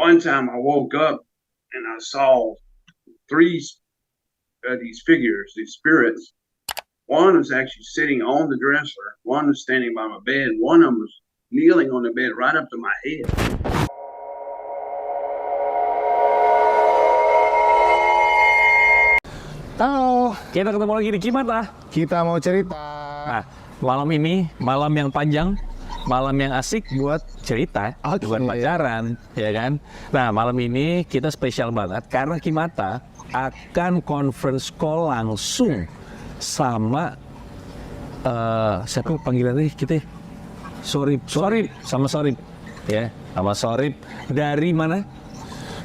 one time I woke up and I saw three these figures, these spirits. One was actually sitting on the dresser. One was standing by my bed. One of them was kneeling on the bed right up to my head. Halo, Kita ketemu lagi di Kimata. kita mau cerita Nah, malam ini malam yang panjang, malam yang asik buat cerita, Oke. buat pacaran, ya kan? Nah, malam ini kita spesial banget karena Kimata akan conference call langsung sama siapa panggilannya kita? Sorip, sama Sorip, ya, sama Sorip dari mana?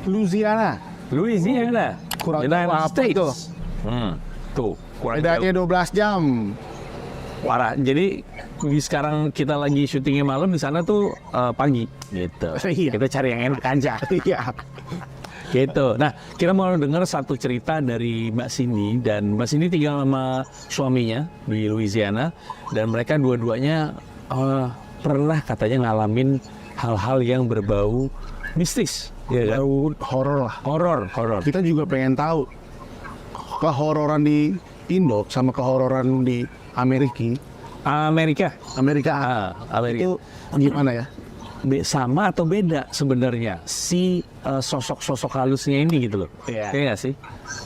Louisiana. Louisiana, Kurang United tahu apa States. itu. Tuh, kurang Bedanya 12 jam. parah. Jadi sekarang kita lagi syutingnya malam, di sana tuh pagi gitu. Iya. Kita cari yang enak aja. Iya. Gitu. Nah, kita mau dengar satu cerita dari Mbak Cindy, dan Mbak Cindy tinggal sama suaminya di Louisiana, dan mereka dua-duanya pernah katanya ngalamin hal-hal yang berbau mistis, ya kan? Baru horor lah. Horor. Kita juga pengen tahu kehororan di Indo sama kehororan di Amerika. Amerika. Amerika. Itu gimana ya? Sama atau beda sebenarnya si sosok-sosok halusnya ini gitu loh. Iya. Iya nggak sih?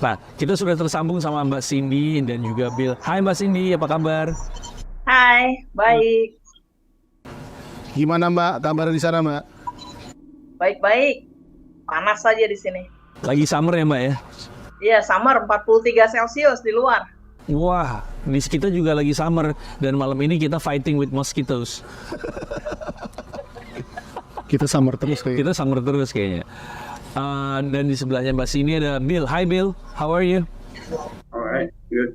Nah, kita sudah tersambung sama Mbak Cindy dan juga Bill. Hai Mbak Cindy, apa kabar? Hai, baik, Gimana Mbak kabar di sana Mbak? baik. Panas saja di sini. Lagi summer ya Mbak ya? Iya, summer 43 Celcius di luar. Wah, di kita juga lagi summer, dan malam ini kita fighting with mosquitoes. Kita summer terus kayak. Kita summer terus kayaknya. Dan di sebelahnya Mbak Cindy ada Bill. Hai Bill, how are you? All right, good.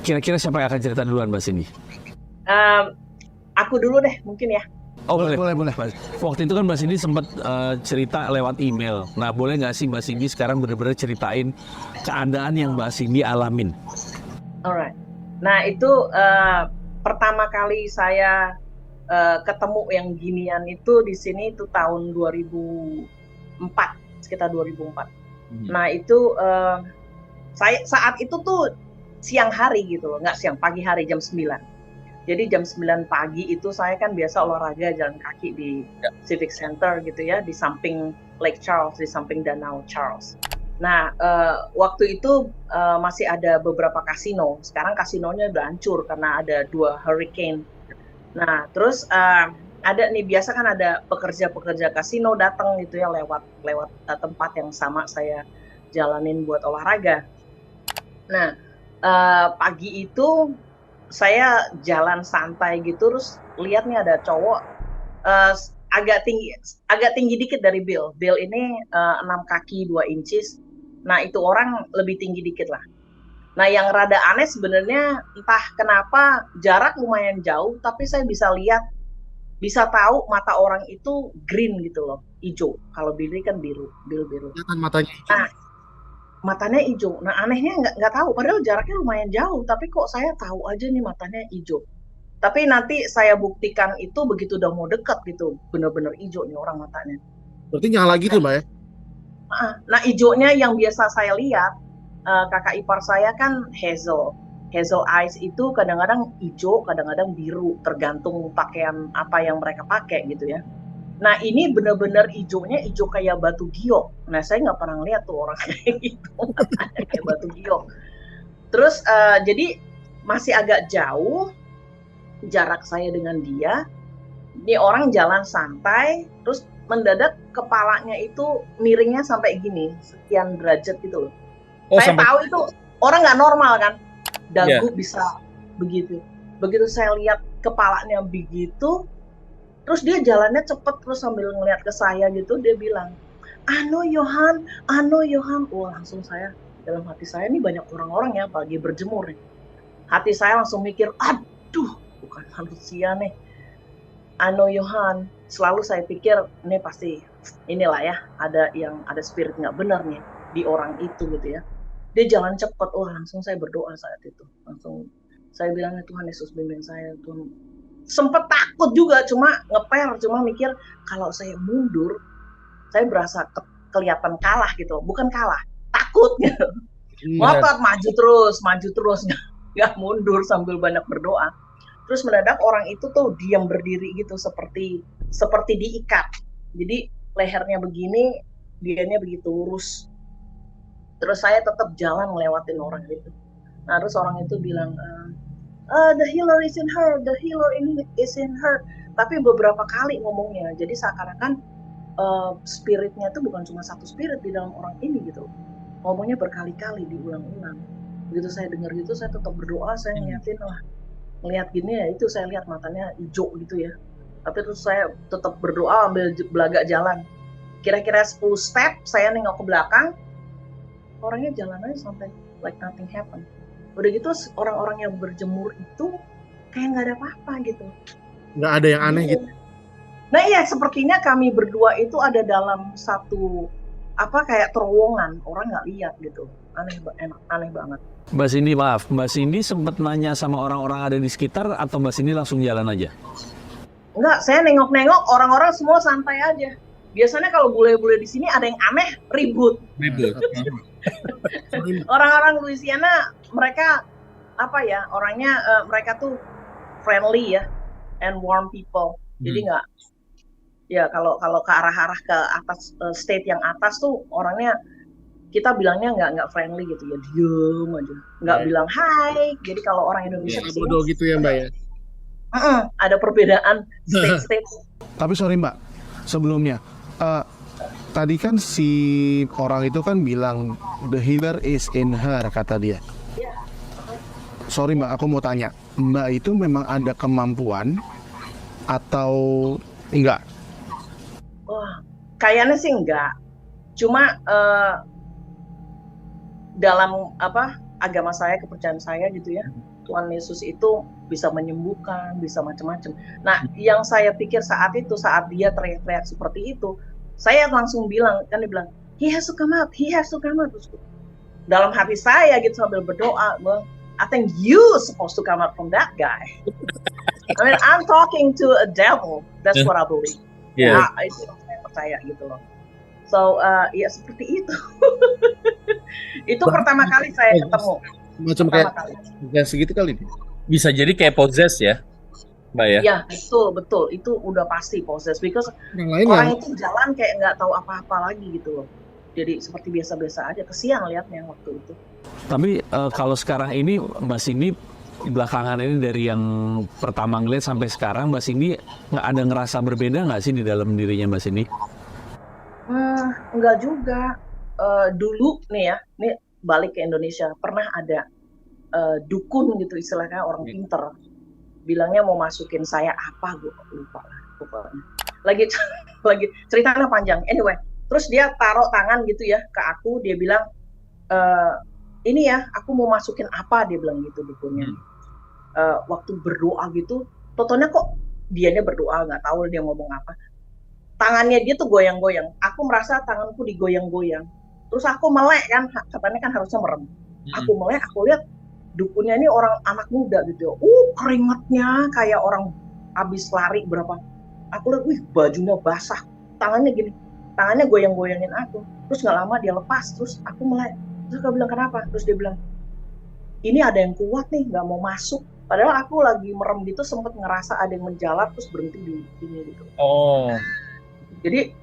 Kira-kira siapa yang akan cerita duluan Mbak Cindy? Aku dulu deh, mungkin ya. Oh Boleh. Waktu itu kan Mbak Cindy sempat cerita lewat email. Nah, boleh nggak sih Mbak Cindy sekarang benar-benar ceritain keadaan yang Mbak Cindy alamin? Alright. Nah, itu pertama kali saya ketemu yang ginian itu di sini itu tahun 2004, sekitar 2004. Nah, itu saya saat itu tuh siang hari gitu loh, nggak siang, pagi hari jam 9. Jadi jam 9 pagi itu saya kan biasa olahraga jalan kaki di Civic Center gitu ya, di samping Lake Charles, di samping Danau Charles. Nah, waktu itu masih ada beberapa kasino. Sekarang kasinonya udah hancur karena ada 2 hurricane. Nah, terus ada nih, biasa kan ada pekerja-pekerja kasino datang gitu ya lewat tempat yang sama saya jalanin buat olahraga. Nah, pagi itu saya jalan santai gitu, terus lihat nih ada cowok agak tinggi dikit dari Bill. Bill ini 6 kaki 2 inches. Nah, itu orang lebih tinggi dikit lah. Nah, yang rada aneh sebenarnya entah kenapa jarak lumayan jauh, tapi saya bisa lihat, bisa tahu mata orang itu green gitu loh, hijau. Kalau Bill kan biru, Bill biru. Kelihatan matanya. Nah, matanya hijau. Nah, anehnya nggak tahu, padahal jaraknya lumayan jauh, tapi kok saya tahu aja nih matanya hijau. Tapi nanti saya buktikan itu begitu udah mau deket gitu, bener-bener hijau nih orang matanya. Berarti nyala gitu Mbak ya? Nah, hijaunya yang biasa saya lihat, kakak ipar saya kan hazel eyes itu kadang-kadang hijau, kadang-kadang biru, tergantung pakaian apa yang mereka pakai gitu ya. Nah, ini bener-bener hijaunya hijau kayak batu giok. Nah, saya nggak pernah lihat tuh orang kayak gitu, kayak batu giok. Terus jadi masih agak jauh jarak saya dengan dia. Ini orang jalan santai, terus mendadak kepalanya itu miringnya sampai gini, sekian derajat gitu loh. Saya tahu itu orang nggak normal kan, dagu bisa begitu. Begitu saya lihat kepalanya begitu, terus dia jalannya cepet, terus sambil ngeliat ke saya gitu, dia bilang, ano Yohan. Wah, langsung saya, dalam hati saya, ini banyak orang-orang ya, apalagi berjemur nih. Hati saya langsung mikir, aduh, bukan manusia nih. Ano Yohan, selalu saya pikir, ini pasti, inilah ya, ada spirit nggak benar nih, di orang itu gitu ya. Dia jalan cepet, wah langsung saya berdoa saat itu. Langsung saya bilang, Tuhan Yesus bimbing saya, Tuhan sempet takut juga, cuma mikir kalau saya mundur, saya berasa kelihatan kalah gitu, bukan kalah, takut gitu. Ngotot maju terus, nggak mundur sambil banyak berdoa. Terus mendadak orang itu tuh diam berdiri gitu, seperti diikat. Jadi lehernya begini, dianya begitu lurus. Terus saya tetap jalan ngelewatin orang itu. Nah terus orang itu bilang, the healer is in her, the healer is in her. Tapi beberapa kali ngomongnya, jadi seakan-akan spiritnya itu bukan cuma satu spirit di dalam orang ini gitu. Ngomongnya berkali-kali, diulang-ulang. Begitu saya dengar gitu, saya tetap berdoa, saya ngeliat gini ya, itu saya lihat matanya hijau gitu ya. Tapi terus saya tetap berdoa ambil belagak jalan. Kira-kira 10 step, saya nengok ke belakang, orangnya jalan aja sampai like nothing happen. Udah gitu orang-orang yang berjemur itu kayak nggak ada apa-apa gitu. Nggak ada yang aneh gitu. Nah iya, sepertinya kami berdua itu ada dalam satu kayak terowongan, orang nggak lihat gitu. Aneh banget. Mbak Cindy, maaf, Mbak Cindy sempat nanya sama orang-orang ada di sekitar atau Mbak Cindy langsung jalan aja? Enggak, saya nengok-nengok, orang-orang semua santai aja. Biasanya kalau bule-bule di sini ada yang aneh, ribut. Orang-orang Louisiana, mereka orangnya mereka tuh friendly ya, and warm people. Jadi nggak, ya kalau ke arah-arah ke atas state yang atas tuh orangnya, kita bilangnya nggak friendly gitu ya, diem aja, nggak bilang hai. Jadi kalau orang Indonesia bodoh gitu ya Mbak ya. Ada perbedaan state. Tapi sorry Mbak, sebelumnya tadi kan si orang itu kan bilang the healer is in her, kata dia. Sorry Mbak, aku mau tanya, Mbak itu memang ada kemampuan atau enggak? Wah, kayaknya sih enggak. Cuma dalam agama saya, kepercayaan saya gitu ya, Tuhan Yesus itu bisa menyembuhkan, bisa macam-macam. Nah, yang saya pikir saat dia teriak-teriak seperti itu, saya langsung bilang, kan dia bilang, he has to come out. Terus, dalam hati saya gitu sambil berdoa, I think you supposed to come out from that guy. I mean, I'm talking to a devil. That's what I believe. Yeah. Nah, itu yang saya percaya gitu loh. So, ya seperti itu. Itu pertama kali saya ketemu. Macam kayak segitu kali. Bisa jadi kayak possess ya, Mbak ya? Ya, betul. Itu udah pasti possess. Because orang itu jalan kayak nggak tahu apa-apa lagi gitu loh. Jadi seperti biasa-biasa aja. Kesian liatnya waktu itu. Tapi kalau sekarang ini Mbak Cindy, belakangan ini dari yang pertama ngeliat sampai sekarang, Mbak Cindy nggak ada ngerasa berbeda nggak sih di dalam dirinya Mbak Cindy? Enggak juga. Dulu nih ya, nih balik ke Indonesia, pernah ada dukun gitu istilahnya, orang pinter. Bilangnya mau masukin saya apa, gue lupa lah pokoknya. Lagi ceritanya panjang. Anyway, terus dia taruh tangan gitu ya ke aku, dia bilang, ini ya, aku mau masukin apa, dia bilang gitu dukunnya. Waktu berdoa gitu, totonya kok dianya berdoa, nggak tahu dia ngomong apa. Tangannya dia tuh goyang-goyang. Aku merasa tanganku digoyang-goyang. Terus aku melek kan, katanya kan harusnya merem. Aku melek, aku lihat dukunnya ini orang anak muda gitu. Keringatnya kayak orang habis lari berapa. Aku lihat, wih bajunya basah. Tangannya gini, tangannya goyang-goyangin aku. Terus nggak lama dia lepas, terus aku melek. Terus aku bilang kenapa? Terus dia bilang, ini ada yang kuat nih, nggak mau masuk. Padahal aku lagi merem gitu, sempet ngerasa ada yang menjalar, terus berhenti di sini gitu. Oh. Jadi,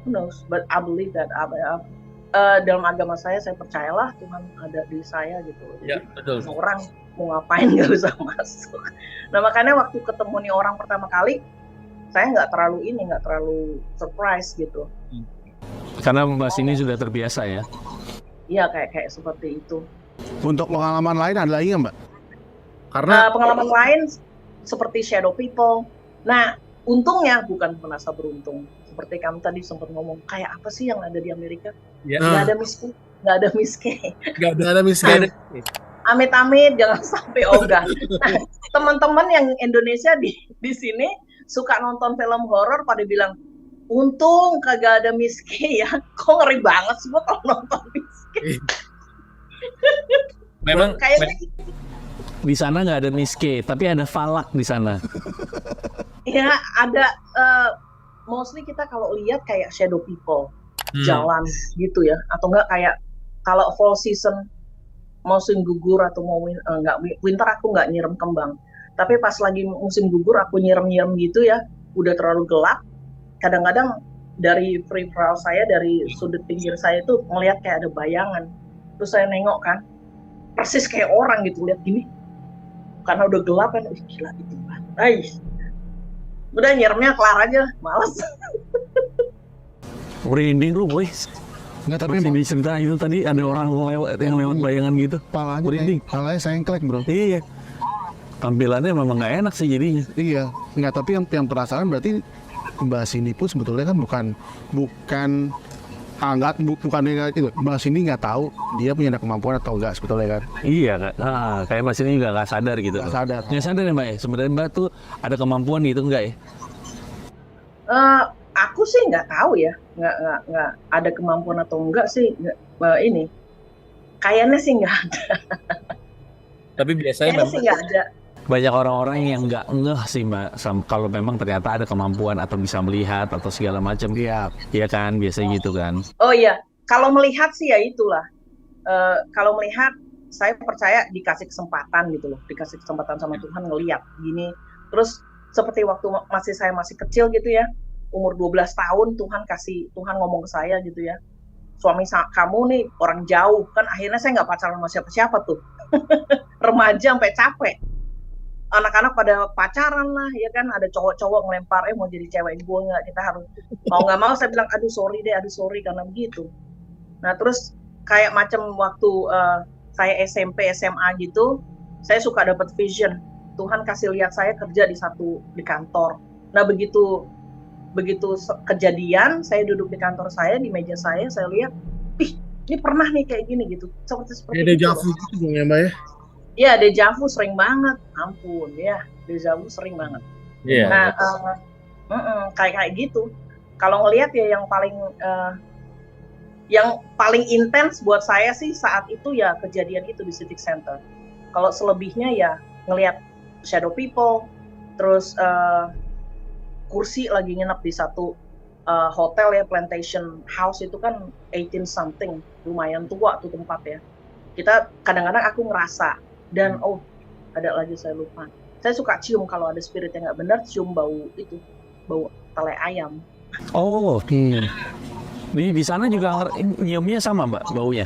who knows, but I believe that dalam agama saya percayalah Tuhan ada di saya gitu. Ya, betul. Orang mau ngapain nggak bisa masuk. Nah makanya waktu ketemu nih orang pertama kali, saya nggak terlalu surprise gitu. Karena Mbak Cindy sudah terbiasa ya? Iya kayak seperti itu. Untuk pengalaman lain ada lagi nggak Mbak? Karena pengalaman lain seperti shadow people. Nah untungnya bukan merasa beruntung. Seperti kamu tadi sempat ngomong, kayak apa sih yang ada di Amerika? Ya. Nggak ada miskin. Nggak ada miskin. Amit-amit, jangan sampai ogah. Nah, teman-teman yang Indonesia di sini suka nonton film horor pada bilang, untung kagak ada miskin ya. Kok ngeri banget semua kalau nonton miskin. Memang kayaknya Di sana nggak ada Miss K, tapi ada Falak di sana. Ya ada mostly kita kalau lihat kayak shadow people jalan gitu ya, atau enggak kayak kalau fall season musim gugur atau mau enggak winter aku nggak nyiram kembang, tapi pas lagi musim gugur aku nyiram gitu ya, udah terlalu gelap. Kadang-kadang dari peripheral saya, dari sudut pinggir saya itu ngelihat kayak ada bayangan, terus saya nengok kan persis kayak orang gitu, lihat gini karena udah gelap kan, gila itu banget. Udah nyiramnya kelar aja, males. Merinding lu boy. Nggak, tapi Masih cerita itu tadi ada orang yang lewat bayangan gitu. palanya sengklek bro. Iya. Tampilannya memang nggak enak sih jadinya. Iya, nggak, tapi yang penasaran berarti Mbak Cindy pun sebetulnya kan bukan itu. Mbak Cindy nggak tahu dia punya kemampuan atau enggak sebetulnya kan. Iya kak. Kayak Mas ini juga nggak sadar gitu. Nggak sadar ya Mbak ya. Sebenarnya Mbak tuh ada kemampuan gitu enggak ya? Aku sih nggak tahu ya, nggak ada kemampuan atau enggak sih. Ini kayaknya sih nggak ada. Tapi biasanya Kayaknya sih nggak ada. Banyak orang-orang yang nggak ngeh sih Mbak, kalau memang ternyata ada kemampuan atau bisa melihat atau segala macam. Iya kan, biasanya gitu kan. Oh iya, kalau melihat sih ya itulah. Kalau melihat, saya percaya dikasih kesempatan gitu loh, dikasih kesempatan sama Tuhan ngelihat gini. Terus seperti waktu saya masih kecil gitu ya, umur 12 tahun Tuhan ngomong ke saya gitu ya, suami kamu nih orang jauh kan. Akhirnya saya nggak pacaran sama siapa-siapa tuh. Remaja sampai capek, anak-anak pada pacaran lah ya kan, ada cowok-cowok ngelempar mau jadi cewek gue nggak, kita harus mau nggak mau. Saya bilang aduh sorry karena begitu. Nah terus kayak macam waktu saya SMP SMA gitu, saya suka dapat vision, Tuhan kasih lihat saya kerja di kantor. Nah begitu kejadian, saya duduk di kantor saya, di meja saya lihat, ini pernah nih kayak gini gitu, seperti Ada dejavu gitu ya Mbak ya? Iya, dejavu sering banget, ampun ya, dejavu sering banget. Iya. Nah, kayak gitu. Kalau ngelihat ya yang paling intens buat saya sih saat itu ya kejadian itu di Civic Center. Kalau selebihnya ya ngelihat shadow people, terus kursi lagi nginep di satu hotel ya, Plantation House itu kan 18 something, lumayan tua tuh tempat ya. Kita kadang-kadang aku ngerasa, dan ada lagi saya lupa. Saya suka cium kalau ada spirit yang nggak benar, cium bau tele ayam. Di sana juga nyiumnya sama Mbak baunya.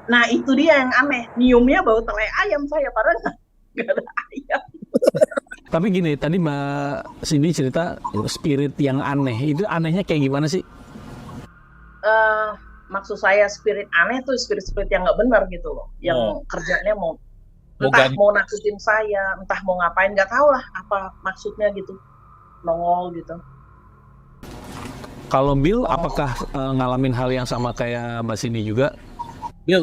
Nah itu dia yang aneh, nyiumnya bau tele ayam saya, padahal nggak ada ayam. Tapi gini, tadi Mbak Cindy cerita spirit yang aneh. Itu anehnya kayak gimana sih? Maksud saya spirit aneh tuh spirit yang nggak benar gitu loh, yang kerjanya entah mau nakutin saya, entah mau ngapain, nggak tahu lah apa maksudnya gitu, nongol gitu. Kalau Bill, apakah ngalamin hal yang sama kayak Mbak Cindy juga?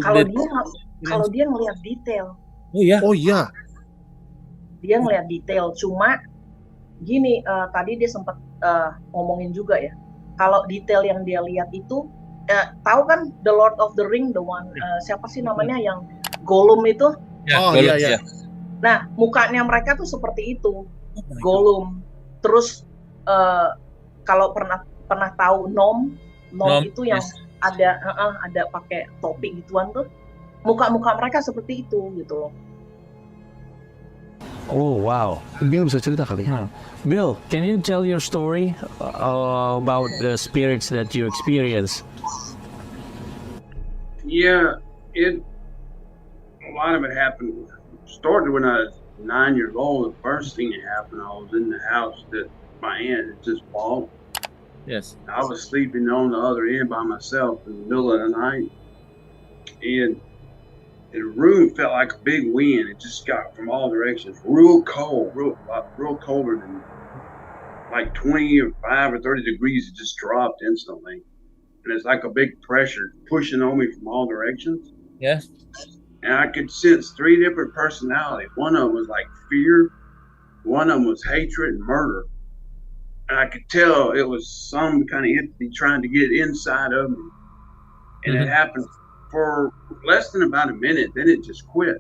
Kalau dia ngelihat detail. Oh iya. Dia ngelihat detail, cuma gini, tadi dia sempat ngomongin juga ya, kalau detail yang dia lihat itu, tahu kan The Lord of the Ring, the one, siapa sih namanya yang Gollum itu? Iya. Nah, mukanya mereka tuh seperti itu, Gollum. Terus kalau pernah tahu Nom itu yang ada pakai topi gituan tuh, muka mereka seperti itu gitu loh. Oh wow, Bill bisa cerita kali. Bill, can you tell your story about the spirits that you experience? Yeah, a lot of it happened. Started when I was 9 years old. The first thing that happened, I was in the house that my aunt had just bought. Yes. I was sleeping on the other end by myself in the middle of the night, and the room felt like a big wind. It just got from all directions, real cold, real colder than like 25 or 30 degrees. It just dropped instantly, and it's like a big pressure pushing on me from all directions. Yes. And I could sense 3 different personalities. One of them was like fear, one of them was hatred and murder. And I could tell it was some kind of entity trying to get inside of me. And it happened for less than about a minute, then it just quit.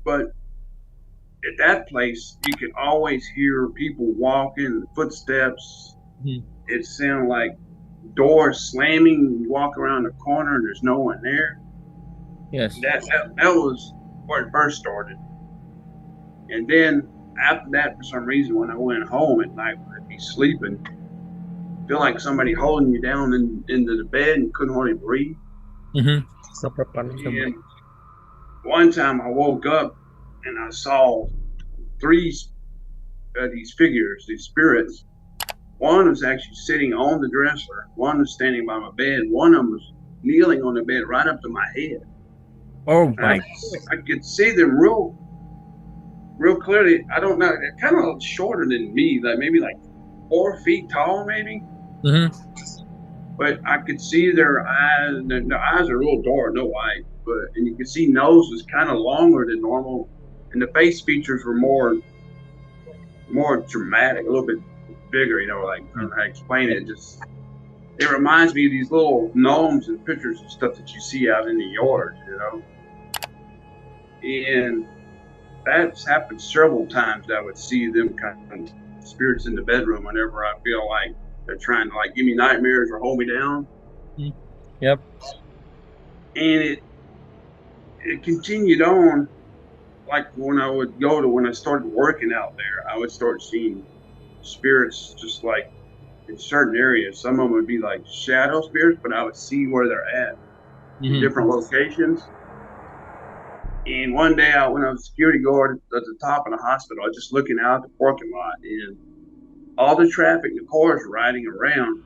but at that place, you can always hear people walking, footsteps. Mhm. It sounded like doors slamming. You walk around the corner and there's no one there. Yes. That was where it first started. And then after that, for some reason, when I went home at night, when I'd be sleeping, feel like somebody holding you down into the bed and couldn't hardly breathe. Mhm. And one time I woke up and I saw three these figures, these spirits. One was actually sitting on the dresser. One was standing by my bed. One of them was kneeling on the bed right up to my head. Oh And my. I could see them real clearly. I don't know. They're kind of shorter than me, like maybe like 4 feet tall, maybe. Mhm. But I could see their eyes. The eyes are real dark, no white, and you could see nose was kind of longer than normal, and the face features were more dramatic, a little bit bigger. You know, like I don't know how to explain it. Just it reminds me of these little gnomes and pictures and stuff that you see out in the yard. You know, and that's happened several times. I would see them kind of spirits in the bedroom whenever I feel like they're trying to like give me nightmares or hold me down. Yep. And it continued on. Like when I started working out there, I would start seeing spirits just like in certain areas. Some of them would be like shadow spirits, but I would see where they're at in different locations. And one day when I was a security guard at the top of the hospital, I was just looking out the parking lot and all the traffic, the cars riding around.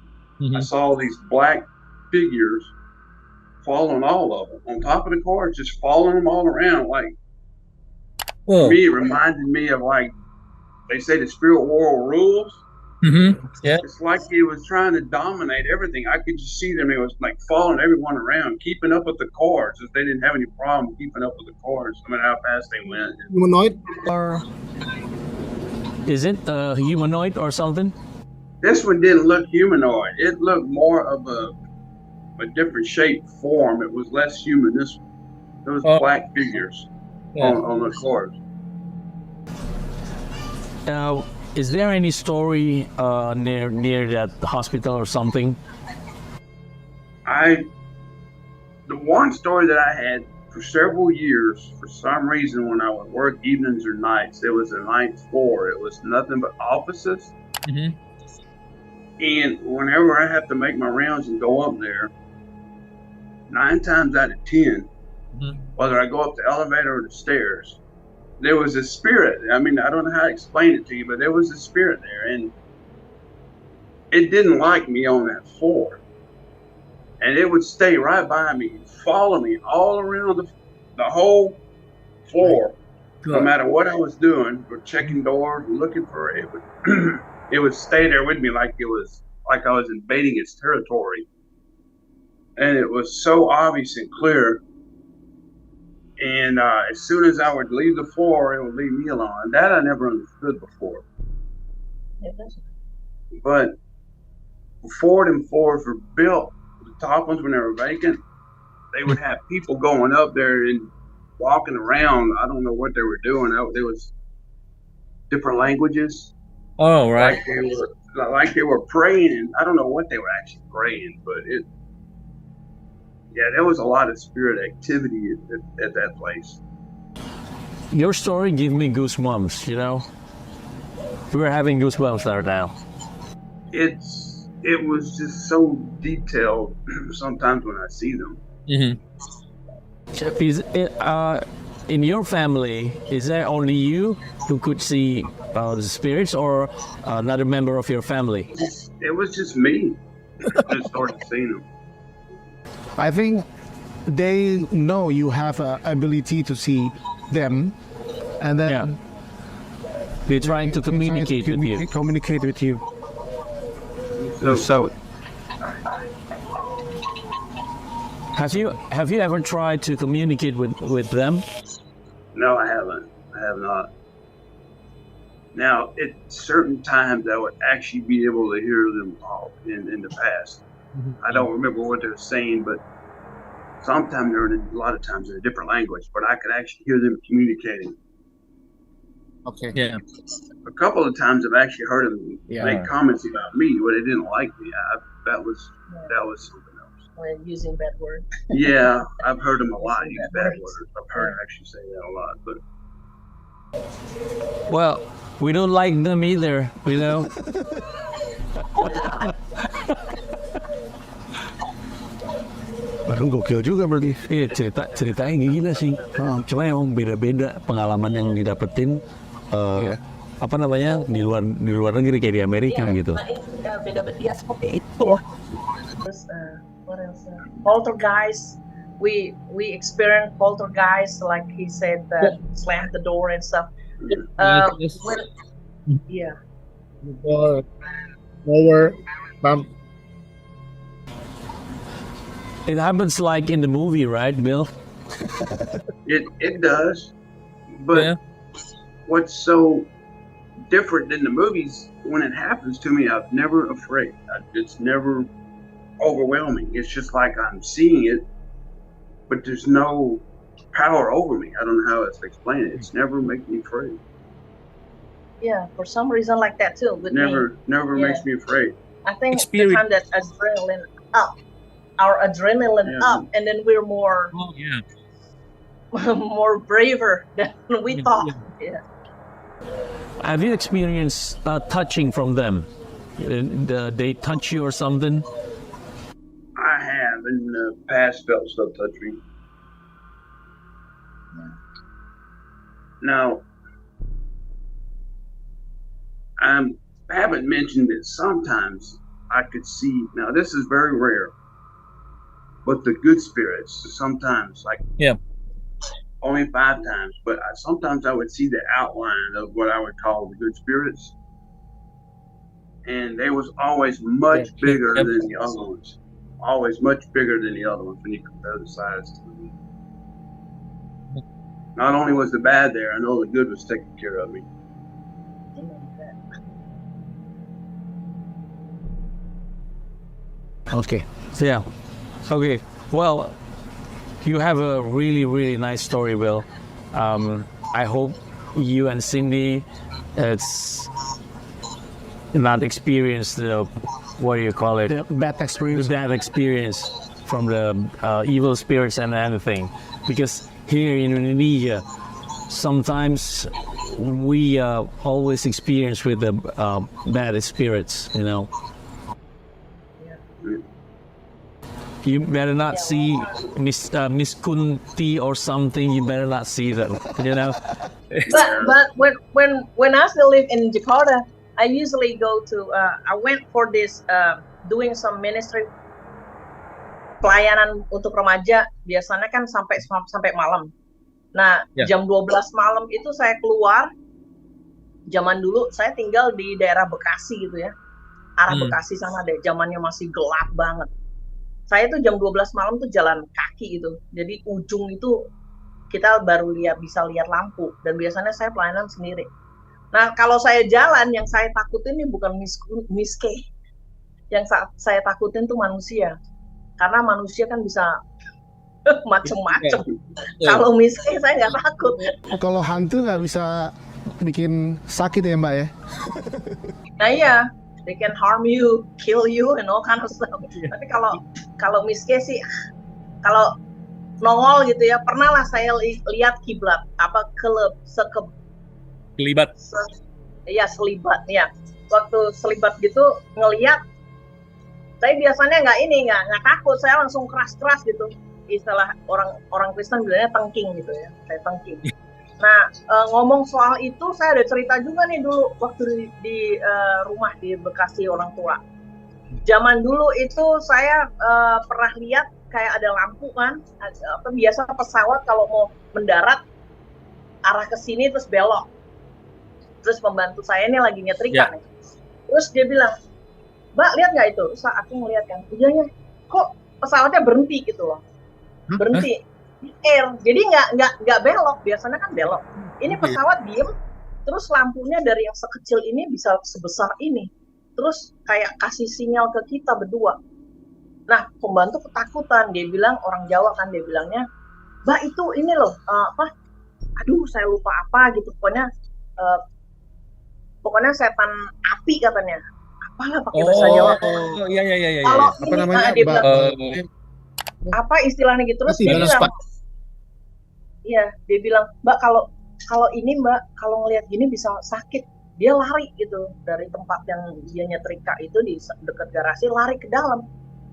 I saw these black figures following all of them on top of the cars, just following them all around. Like, Whoa. to me, it reminded me of like, they say the spirit world rules. Yeah. It's like it was trying to dominate everything. I could just see them. It was like following everyone around, keeping up with the cars. If they didn't have any problem keeping up with the cars, no matter how fast they went. Humanoid? Or is it humanoid or something? This one didn't look humanoid. It looked more of a different shape, form. It was less human. This one, it was black figures on the cars. Is there any story near that hospital or something? The one story that I had for several years, for some reason, when I would work evenings or nights, it was a ninth floor. It was nothing but offices. And whenever I have to make my rounds and go up there, 9 times out of 10, whether I go up the elevator or the stairs, there was a spirit. I mean, I don't know how to explain it to you, but there was a spirit there, and it didn't like me on that floor. And it would stay right by me and follow me all around the whole floor, no matter what I was doing, or checking doors, looking for it. It would stay there with me like I was invading its territory. And it was so obvious and clear. And as soon as I would leave the floor, it would leave me alone. That I never understood before. But before them floors were built, the top ones when they were vacant, they would have people going up there and walking around. I don't know what they were doing. There was different languages. Oh, right. Like they were praying, and I don't know what they were actually praying, but there was a lot of spirit activity at that place. Your story gave me goosebumps, you know? We're having goosebumps right now. It was just so detailed sometimes when I see them. Is in your family, is there only you who could see the spirits, or another member of your family? It was just me that started seeing them. I think they know you have an ability to see them, and then they're trying to communicate with you. Communicate with you. So have you ever tried to communicate with them? No, I haven't. I have not. Now, at certain times, I would actually be able to hear them talk in the past. I don't remember what they're saying, but sometimes a lot of times in a different language, but I could actually hear them communicating. Oke. Yeah. A couple of times I've actually heard them make comments about me where they didn't like me. That was something else. When using bad word. Yeah, I've heard them a lot use bad words. I've heard them actually say that a lot, but Well, we don't like them either, you know. Baru gokil juga berarti. Iya, ceritanya gila sih. Cuma emang beda-beda pengalaman yang didapetin apa namanya di luar negeri kayak di Amerika gitu. Beda-beda seperti itu. Terus what else? Poltergeist. We experienced poltergeist, like he said, slam the door and stuff. Yeah. Lower bump. It happens like in the movie, right, Bill? it does. But what's so different than the movies, when it happens to me, I'm never afraid. It's never overwhelming. It's just like I'm seeing it, but there's no power over me. I don't know how else to explain it. It's never making me afraid. Yeah, for some reason like that too. With Never makes me afraid. I think the time that adrenaline up, our adrenaline up, and then we're more more braver than we thought. Yeah. Have you experienced touching from them? They touch you or something? I have in the past felt stuff touch me. Now, I haven't mentioned it. Sometimes I could see. Now, this is very rare, but the good spirits sometimes, like only 5 times, but sometimes I would see the outline of what I would call the good spirits, and they was always much bigger than the other ones. Always much bigger than the other ones when you compare the size to them. Not only was the bad there, I know the good was taking care of me. Oke. Yeah. Okay. Well, you have a really, really nice story, Will. I hope you and Cindy it's not experienced the what do you call it? The bad experience. The bad experience from the evil spirits and anything. Because here in Indonesia, sometimes we always experience with the bad spirits, you know. You better not see Miss Kunti or something. You better not see them, you know. But when I still live in Jakarta, I usually go to. I went for this doing some ministry pelayanan untuk remaja. Biasanya kan sampai malam. Nah, jam 12 malam itu saya keluar. Zaman dulu saya tinggal di daerah Bekasi gitu ya. Arah Bekasi sana deh. Zamannya masih gelap banget. Saya tuh jam 12 malam tuh jalan kaki gitu. Jadi ujung itu kita baru bisa lihat lampu. Dan biasanya saya pelayanan sendiri. Nah, kalau saya jalan, yang saya takutin ini bukan Miss K. Yang saya takutin tuh manusia. Karena manusia kan bisa macem-macem. Kalau Miss K saya nggak takut. Kalau hantu nggak bisa bikin sakit ya Mbak ya? Nah iya. They can harm you, kill you, and all kind of stuff. Tapi kalau Miss K sih, kalau nongol gitu ya, pernah lah saya lihat kiblat, Kelibat. Iya, selibat, ya. Waktu selibat gitu, ngelihat, saya biasanya nggak takut, saya langsung keras-keras gitu. Istilah orang Kristen bilangnya tengking gitu ya, saya tengking. Nah, ngomong soal itu, saya ada cerita juga nih dulu waktu di rumah di Bekasi orang tua. Zaman dulu itu saya pernah lihat kayak ada lampu kan, biasa pesawat kalau mau mendarat arah ke sini terus belok. Terus pembantu saya ini lagi nyetrika nih. Terus dia bilang, "Mbak, lihat nggak itu?" Terus aku ngeliat kan, "Iyanya, kok pesawatnya berhenti gitu loh." Berhenti. Jadi nggak belok, biasanya kan belok. Ini pesawat diem, terus lampunya dari yang sekecil ini bisa sebesar ini, terus kayak kasih sinyal ke kita berdua. Nah, pembantu ketakutan, dia bilang orang Jawa kan, dia bilangnya, Mbak itu ini loh, aduh saya lupa apa gitu, pokoknya setan api katanya, apalah pakai bahasa Jawa. Iya iya iya iya. Kalau Apa ini namanya? dia bilang, apa istilahnya gitu, terus dia Balas bilang, iya, dia bilang, Mbak kalau ini Mbak, kalau ngelihat gini bisa sakit. Dia lari gitu dari tempat yang dia nyetrika itu di dekat garasi, lari ke dalam.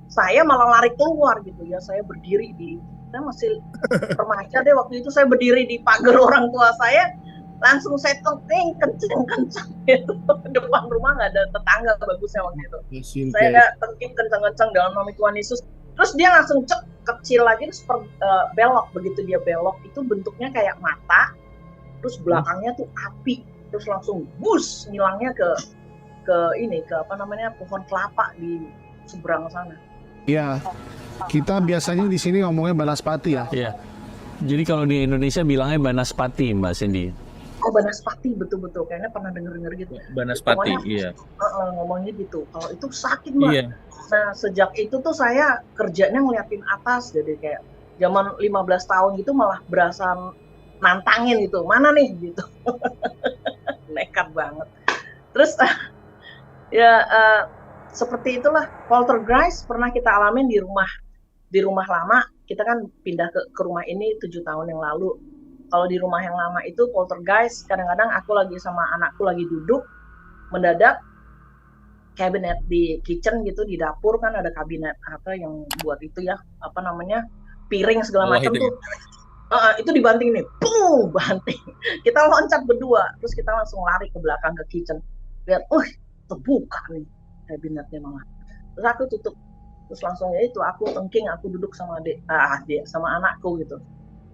Saya malah lari keluar gitu ya. Saya berdiri saya masih remaja deh waktu itu, saya berdiri di pagar orang tua saya, langsung saya tengking kenceng-kenceng gitu. Depan rumah nggak ada tetangga bagusnya waktu itu. Saya tengking kenceng-kenceng dalam nama Tuhan Yesus. Terus dia langsung kecil lagi, terus belok. Begitu dia belok itu bentuknya kayak mata, terus belakangnya tuh api, terus langsung bus ngilangnya ke pohon kelapa di seberang sana. Ya, kita biasanya di sini ngomongnya banaspati ya. Iya. Jadi kalau di Indonesia bilangnya banaspati, Mbak Cindy. Oh, banaspati, betul-betul. Kayaknya pernah denger gitu. Banaspati, Pokoknya, iya. ngomongnya gitu. Kalau itu sakit, Mbak. Iya. Nah, sejak itu tuh saya kerjanya ngeliatin atas. Jadi kayak zaman 15 tahun gitu malah berasa nantangin gitu. Mana nih? Gitu. Nekat banget. Terus, seperti itulah poltergeist pernah kita alamin di rumah lama. Kita kan pindah ke rumah ini 7 tahun yang lalu. Kalau di rumah yang lama itu poltergeist, kadang-kadang aku lagi sama anakku lagi duduk, mendadak kabinet di kitchen gitu, di dapur kan ada kabinet apa yang buat itu ya, apa namanya, piring segala macam tuh. Itu dibanting nih, boom, banting. Kita loncat berdua, terus kita langsung lari ke belakang ke kitchen. Lihat, terbuka nih kabinetnya malah. Terus aku tutup, terus langsung ya itu aku tengking, aku duduk sama sama anakku gitu.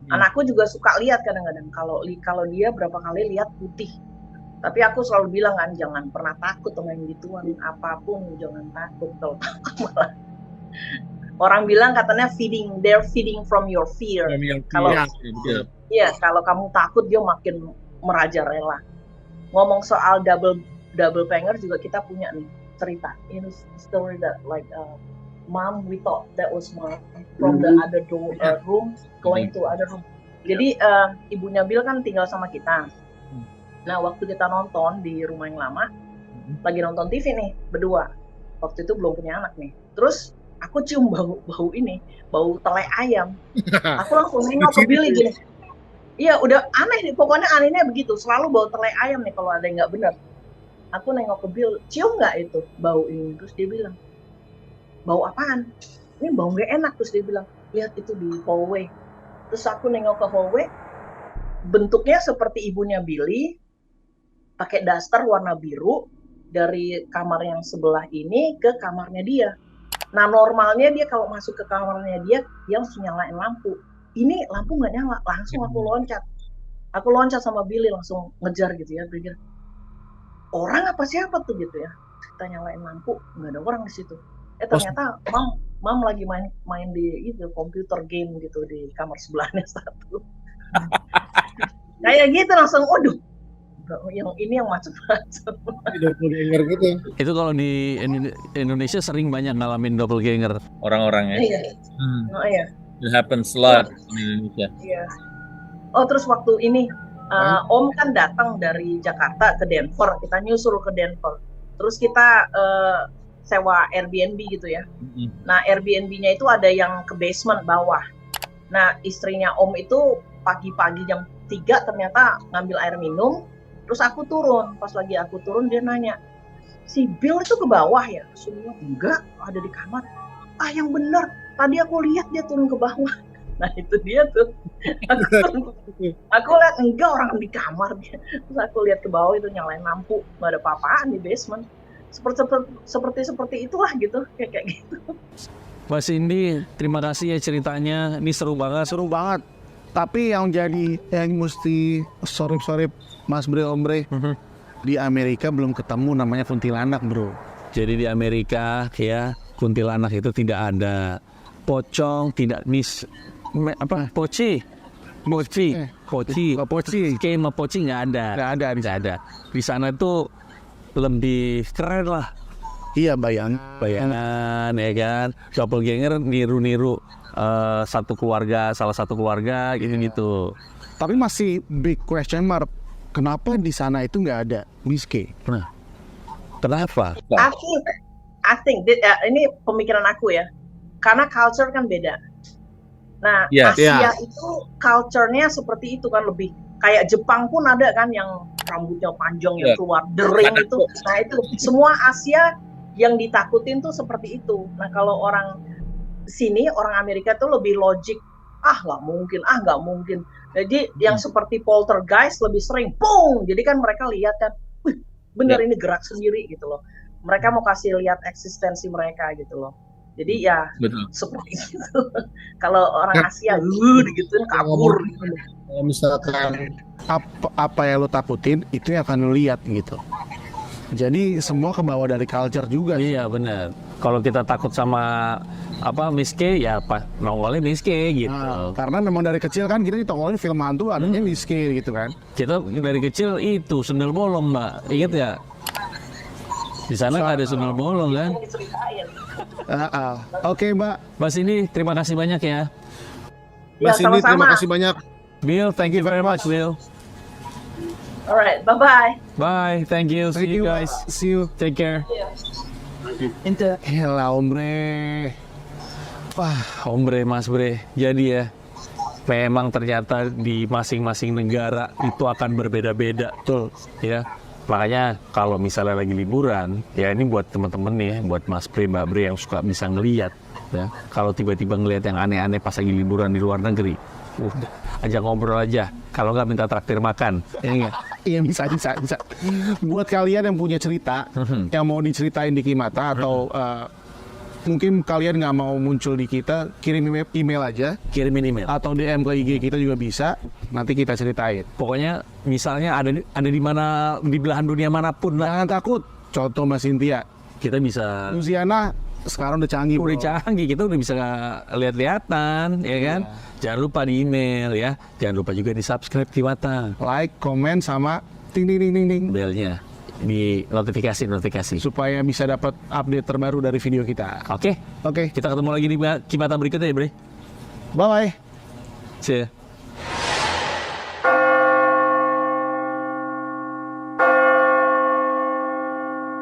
Anakku juga suka lihat kadang-kadang, kalau dia berapa kali lihat putih. Tapi aku selalu bilang kan, jangan pernah takut sama yang gituan, apapun jangan takut. Kalau takut malah orang bilang katanya they're feeding from your fear. Kalau kalau kamu takut dia makin merajalela. Ngomong soal double banger juga kita punya nih cerita. Ini story that like mom, we thought that was mom from the other room going to other room. Jadi ibunya Bill kan tinggal sama kita. Nah, waktu kita nonton di rumah yang lama, lagi nonton TV nih berdua. Waktu itu belum punya anak nih. Terus aku cium bau tele ayam. Aku langsung nengok ke Billy gini. Iya, udah aneh nih. Pokoknya anehnya begitu. Selalu bau tele ayam nih kalau ada yang nggak benar. Aku nengok ke Bill, cium nggak itu bau ini? Terus dia bilang, bau apaan? Ini bau nggak enak. Terus dia bilang, lihat itu di hallway. Terus aku nengok ke hallway, bentuknya seperti ibunya Billy, pakai daster warna biru, dari kamar yang sebelah ini ke kamarnya dia. Nah, normalnya dia kalau masuk ke kamarnya dia langsung nyalain lampu. Ini lampu nggak nyala, langsung aku loncat. Aku loncat sama Billy, langsung ngejar gitu ya, pikir, orang apa siapa tuh gitu ya. Kita nyalain lampu, nggak ada orang di situ. Ternyata mam lagi main di itu komputer game gitu di kamar sebelahnya satu. Kayak gitu langsung, waduh, yang ini yang macam-macam. Doppelganger gitu. Itu kalau di Indonesia sering banyak ngalamin doppelganger. Orang-orangnya. Iya. Oh iya. It happens a lot di Indonesia. Iya. Oh, terus waktu ini Om kan datang dari Jakarta ke Denver, kita nyusul ke Denver. Terus kita sewa Airbnb gitu ya. Nah, Airbnb-nya itu ada yang ke basement bawah. Nah, istrinya Om itu pagi-pagi jam 3 ternyata ngambil air minum. Terus aku turun. Pas lagi aku turun dia nanya, si Bill itu ke bawah ya? Semua enggak, ada di kamar. Yang bener, tadi aku lihat dia turun ke bawah. Nah, itu dia tuh. Aku lihat enggak, orang di kamar dia. Terus aku lihat ke bawah itu nyalain lampu, nggak ada apa-apaan di basement. Seperti itulah gitu, kayak gitu. Mbak Cindy, terima kasih ya ceritanya. Ini seru banget. Seru banget. Tapi yang mesti sorry Mas Bre Ombre, di Amerika belum ketemu namanya kuntilanak, bro. Jadi di Amerika ya kuntilanak itu tidak ada. Pocong tidak poci, skema poci nggak ada. Di sana itu lebih keren lah. Iya, bayang. bayangan ya kan, doppelganger niru-niru salah satu keluarga gitu. Tapi masih big question mark. Kenapa di sana itu nggak ada Miss K? Nah, kenapa? I think ini pemikiran aku ya, karena culture kan beda. Nah, Yes. Asia itu culture-nya seperti itu kan, lebih kayak Jepang pun ada kan yang rambutnya panjang yang Yeah. keluar dering itu. Nah, itu semua Asia yang ditakutin tuh seperti itu. Nah, kalau orang sini, orang Amerika tuh lebih logik. Nggak mungkin. Jadi yang seperti poltergeist lebih sering, boom. Jadi kan mereka lihat kan, wih, bener ini gerak sendiri gitu loh. Mereka mau kasih lihat eksistensi mereka gitu loh. Jadi ya Betul. seperti itu. Kalau orang Asia, digituin kabur. Gitu. Kalau misalkan Apa yang lo takutin itu yang akan lo lihat gitu. Jadi semua kebawa dari culture juga. Iya benar. Kalau kita takut sama Miss K, ya nongolnya Miss K gitu. Nah, karena memang dari kecil kan kita ditongolin film hantu adanya Miss K gitu kan. Kita dari kecil itu sundel bolong, Mbak. Ingat ya? Di sana nggak ada sundel bolong kan? Diceritain. Oke, Mbak. Mas ini terima kasih banyak ya. Mas Indi, sama-sama. terima kasih banyak. Bill, thank you very much, Bill. Alright, bye-bye. Bye, thank you. See you guys. See you. Take care. Hela, ombre. Wah, ombre Mas Bre. Jadi ya, memang ternyata di masing-masing negara itu akan berbeda-beda. Betul. Ya. Makanya kalau misalnya lagi liburan, ya ini buat teman-teman nih, buat Mas Bre, Mbak Bre yang suka bisa ngeliat. Ya. Kalau tiba-tiba ngeliat yang aneh-aneh pas lagi liburan di luar negeri, udah ajak ngobrol aja. Kalau nggak minta traktir makan. Iya, bisa. Buat kalian yang punya cerita, yang mau diceritain di Kimata atau mungkin kalian nggak mau muncul di kita, kirim email aja Kirimin email. atau DM ke IG kita juga bisa. Nanti kita ceritain. Pokoknya misalnya ada di mana, di belahan dunia manapun lah, Jangan takut. Contoh Mas Cynthia, kita bisa. Luciana sekarang udah canggih. Udah bro. canggih, kita udah bisa lihat-lihatan, ya kan? Jangan lupa di email ya. Jangan lupa juga di subscribe Kimata. Like, komen sama ting Belnya di notifikasi. supaya bisa dapat update terbaru dari video kita. Oke, Oke, kita ketemu lagi di Kimata berikutnya ya, Bre. bye bye. See ya.